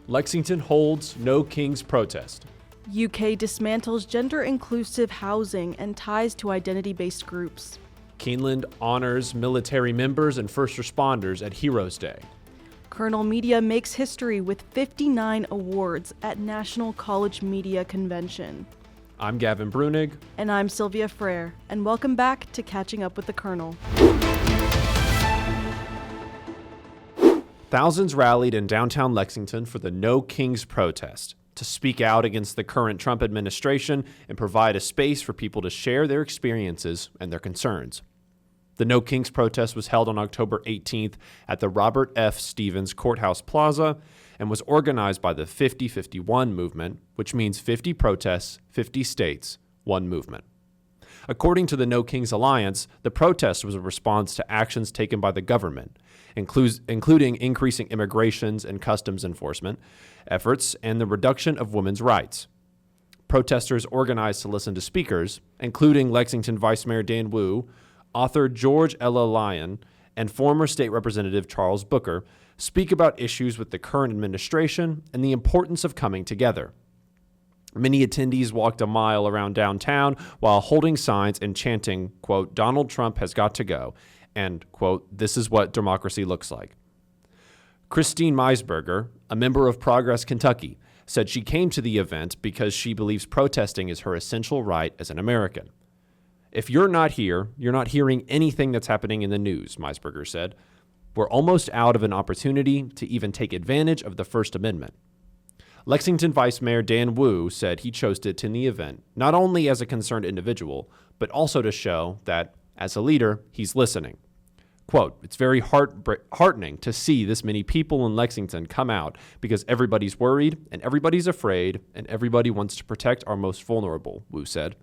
Lexington holds No Kings protest. UK dismantles gender-inclusive housing and ties to identity-based groups. Keeneland honors military members and first responders at Heroes Day. Kernel Media makes history with 59 awards at National College Media Convention. I'm Gavin Breunig. And I'm Sylvia Freire, and welcome back to Catching Up with the Kernel. Thousands rallied in downtown Lexington for the No Kings protest to speak out against the current Trump administration and provide a space for people to share their experiences and their concerns. The No Kings protest was held on October 18th at the Robert F. Stevens Courthouse Plaza and was organized by the 50-51 movement, which means 50 protests, 50 states, one movement. According to the No Kings Alliance, the protest was a response to actions taken by the government, including increasing immigrations and customs enforcement efforts and the reduction of women's rights. Protesters organized to listen to speakers, including Lexington Vice Mayor Dan Wu, author George Ella Lyon, and former state representative Charles Booker, speak about issues with the current administration and the importance of coming together. Many attendees walked a mile around downtown while holding signs and chanting, quote, "Donald Trump has got to go," and, quote, "This is what democracy looks like." Christine Meisberger, a member of Progress Kentucky, said she came to the event because she believes protesting is her essential right as an American. "If you're not here, you're not hearing anything that's happening in the news," Meisberger said. "We're almost out of an opportunity to even take advantage of the First Amendment." Lexington Vice Mayor Dan Wu said he chose to attend the event not only as a concerned individual, but also to show that, as a leader, he's listening. Quote, "It's very heartening to see this many people in Lexington come out because everybody's worried and everybody's afraid and everybody wants to protect our most vulnerable," Wu said.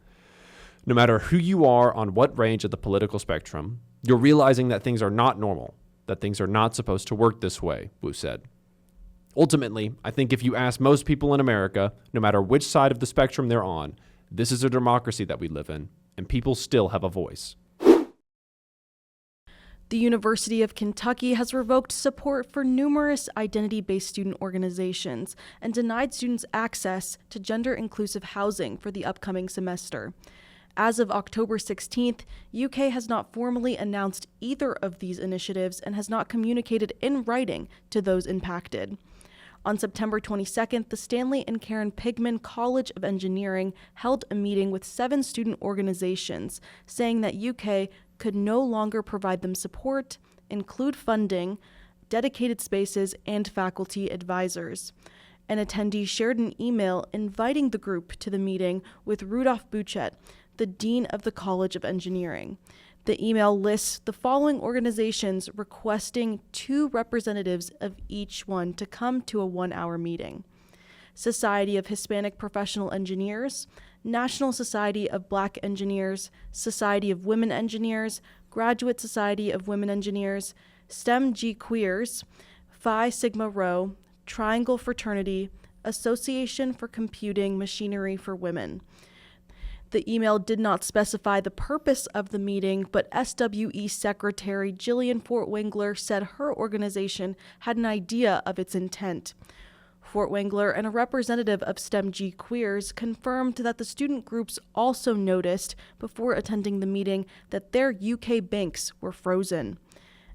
"No matter who you are on what range of the political spectrum, you're realizing that things are not normal, that things are not supposed to work this way," Wu said. "Ultimately, I think if you ask most people in America, no matter which side of the spectrum they're on, this is a democracy that we live in, and people still have a voice." The University of Kentucky has revoked support for numerous identity-based student organizations and denied students access to gender-inclusive housing for the upcoming semester. As of October 16th, UK has not formally announced either of these initiatives and has not communicated in writing to those impacted. On September 22nd, the Stanley and Karen Pigman College of Engineering held a meeting with 7 student organizations, saying that UK could no longer provide them support, include funding, dedicated spaces, and faculty advisors. An attendee shared an email inviting the group to the meeting with Rudolph Buchet, the Dean of the College of Engineering. The email lists the following organizations requesting 2 representatives of each one to come to a 1-hour meeting: Society of Hispanic Professional Engineers, National Society of Black Engineers, Society of Women Engineers, Graduate Society of Women Engineers, STEM G Queers, Phi Sigma Rho, Triangle Fraternity, Association for Computing Machinery for Women. The email did not specify the purpose of the meeting, but SWE Secretary Jillian Fortwangler said her organization had an idea of its intent. Fortwangler and a representative of STEM G Queers confirmed that the student groups also noticed before attending the meeting that their UK banks were frozen.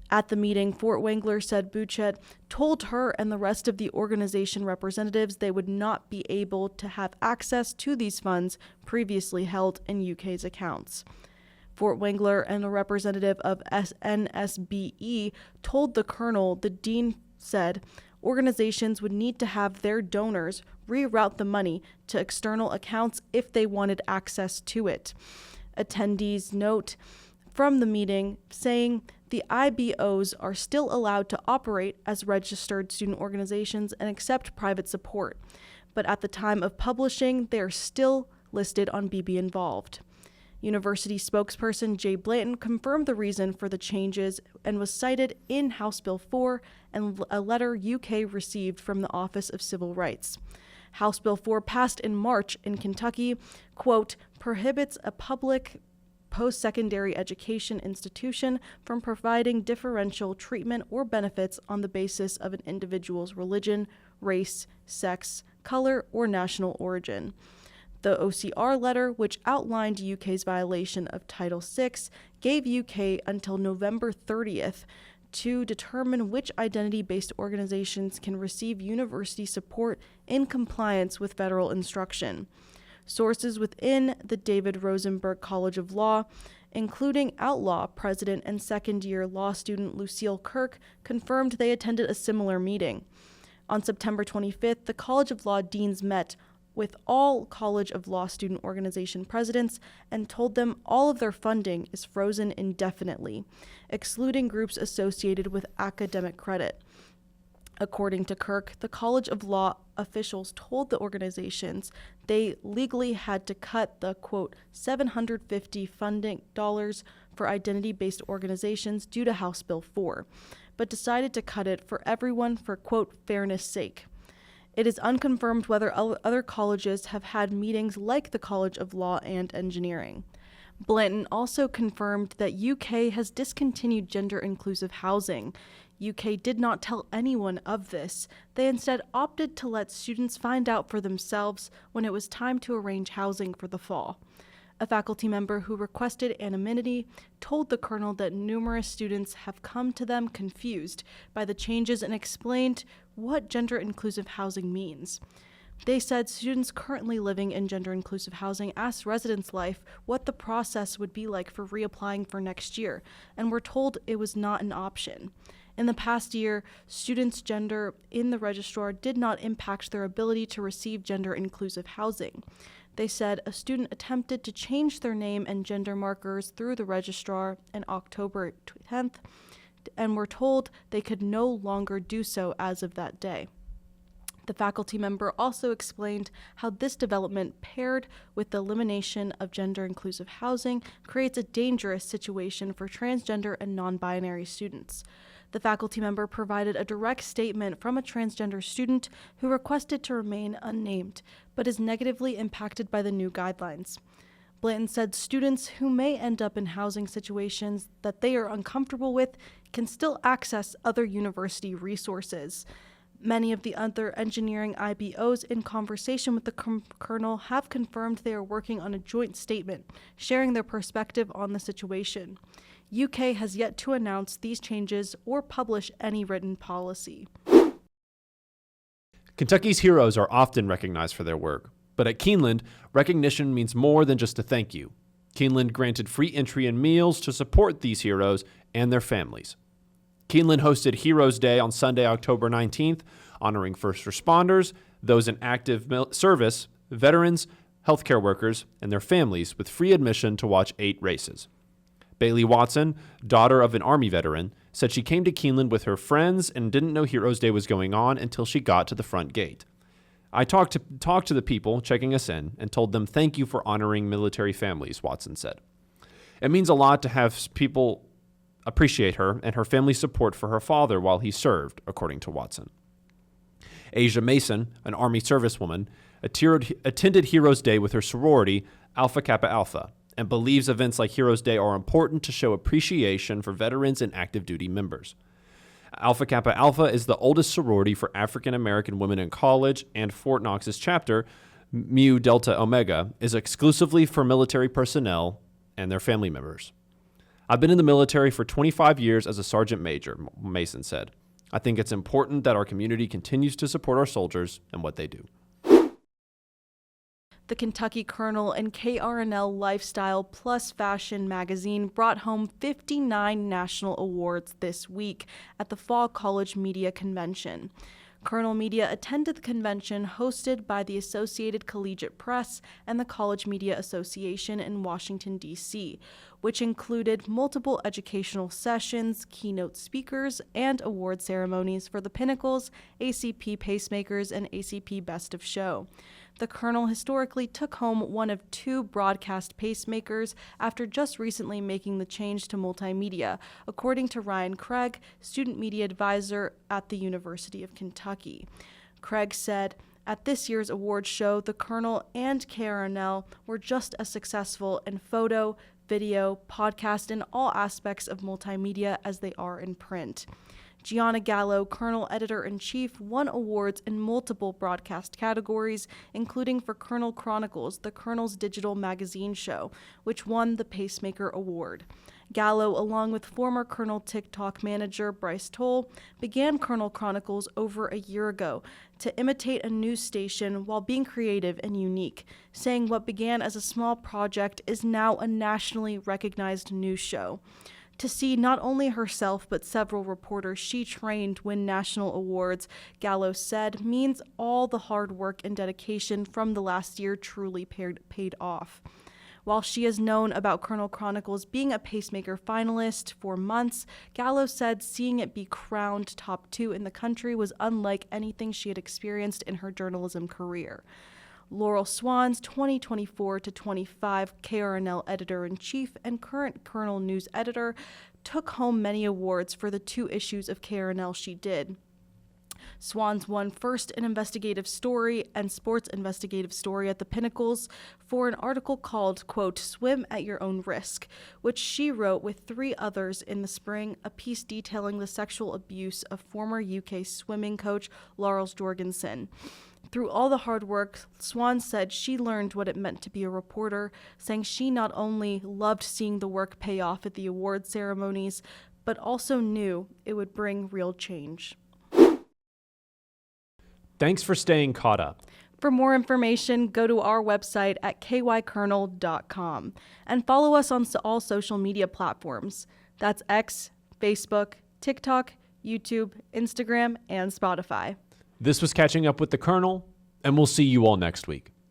At the meeting, Fortwangler said Buchet told her and the rest of the organization representatives they would not be able to have access to these funds previously held in UK's accounts. Fortwangler and a representative of NSBE told the Kernel the dean said organizations would need to have their donors reroute the money to external accounts if they wanted access to it. Attendees note from the meeting saying the IBOs are still allowed to operate as registered student organizations and accept private support, but at the time of publishing, they are still listed on BB Involved. University spokesperson Jay Blanton confirmed the reason for the changes and was cited in House Bill 4 and a letter UK received from the Office of Civil Rights. House Bill 4 passed in March in Kentucky, quote, prohibits a public post-secondary education institution from providing differential treatment or benefits on the basis of an individual's religion, race, sex, color, or national origin. The OCR letter, which outlined UK's violation of Title VI, gave UK until November 30th to determine which identity-based organizations can receive university support in compliance with federal instruction. Sources within the David Rosenberg College of Law, including Outlaw president and second-year law student Lucille Kirk, confirmed they attended a similar meeting. On September 25th, the College of Law deans met with all College of Law student organization presidents and told them all of their funding is frozen indefinitely, excluding groups associated with academic credit. According to Kirk, the College of Law officials told the organizations they legally had to cut the, quote, $750 funding dollars for identity-based organizations due to House Bill 4, but decided to cut it for everyone for, quote, fairness sake. It is unconfirmed whether other colleges have had meetings like the College of Law and Engineering. Blanton also confirmed that UK has discontinued gender-inclusive housing. UK did not tell anyone of this. They instead opted to let students find out for themselves when it was time to arrange housing for the fall. A faculty member who requested anonymity told the Kernel that numerous students have come to them confused by the changes and explained what gender-inclusive housing means. They said students currently living in gender-inclusive housing asked Residence Life what the process would be like for reapplying for next year, and were told it was not an option. In the past year, students' gender in the registrar did not impact their ability to receive gender-inclusive housing. They said a student attempted to change their name and gender markers through the registrar on October 10th and were told they could no longer do so as of that day. The faculty member also explained how this development, paired with the elimination of gender-inclusive housing, creates a dangerous situation for transgender and non-binary students. The faculty member provided a direct statement from a transgender student who requested to remain unnamed, but is negatively impacted by the new guidelines. Blanton said students who may end up in housing situations that they are uncomfortable with can still access other university resources. Many of the other engineering IBOs in conversation with the Kernel have confirmed they are working on a joint statement, sharing their perspective on the situation. UK has yet to announce these changes or publish any written policy. Kentucky's heroes are often recognized for their work, but at Keeneland, recognition means more than just a thank you. Keeneland granted free entry and meals to support these heroes and their families. Keeneland hosted Heroes Day on Sunday, October 19th, honoring first responders, those in active service, veterans, healthcare workers, and their families with free admission to watch 8 races. Bailey Watson, daughter of an Army veteran, said she came to Keeneland with her friends and didn't know Heroes Day was going on until she got to the front gate. I talked to the people checking us in and told them thank you for honoring military families, Watson said. It means a lot to have people appreciate her and her family's support for her father while he served, according to Watson. Asia Mason, an Army servicewoman, attended Heroes Day with her sorority, Alpha Kappa Alpha, and believes events like Heroes Day are important to show appreciation for veterans and active duty members. Alpha Kappa Alpha is the oldest sorority for African American women in college, and Fort Knox's chapter, Mu Delta Omega, is exclusively for military personnel and their family members. I've been in the military for 25 years as a sergeant major, Mason said. I think it's important that our community continues to support our soldiers and what they do. The Kentucky Kernel and KRNL Lifestyle Plus Fashion magazine brought home 59 national awards this week at the Fall College Media Convention. Kernel Media attended the convention hosted by the Associated Collegiate Press and the College Media Association in Washington, D.C., which included multiple educational sessions, keynote speakers, and award ceremonies for the Pinnacles, ACP Pacemakers, and ACP Best of Show. The Kernel historically took home one of 2 broadcast pacemakers after just recently making the change to multimedia, according to Ryan Craig, student media advisor at the University of Kentucky. Craig said, at this year's awards show, the Kernel and KRNL were just as successful in photo, video, podcast, and all aspects of multimedia as they are in print. Gianna Gallo, Kernel Editor-in-Chief, won awards in multiple broadcast categories, including for Kernel Chronicles, the Kernel's digital magazine show, which won the Pacemaker Award. Gallo, along with former Kernel TikTok manager Bryce Toll, began Kernel Chronicles over a year ago to imitate a news station while being creative and unique, saying what began as a small project is now a nationally recognized news show. To see not only herself but several reporters she trained win national awards, Gallo said, means all the hard work and dedication from the last year truly paid off. While she has known about Kernel Chronicles being a Pacemaker finalist for months, Gallo said seeing it be crowned top 2 in the country was unlike anything she had experienced in her journalism career. Laurel Swan's 2024-25 KRNL editor-in-chief and current Kernel news editor took home many awards for the 2 issues of KRNL she did. Swans won first an investigative story and sports investigative story at the Pinnacles for an article called, quote, Swim at Your Own Risk, which she wrote with 3 others in the spring, a piece detailing the sexual abuse of former UK swimming coach Lars Jorgensen. Through all the hard work, Swan said she learned what it meant to be a reporter, saying she not only loved seeing the work pay off at the award ceremonies, but also knew it would bring real change. Thanks for staying caught up. For more information, go to our website at kykernel.com and follow us on all social media platforms. That's X, Facebook, TikTok, YouTube, Instagram, and Spotify. This was Catching Up with the Kernel, and we'll see you all next week.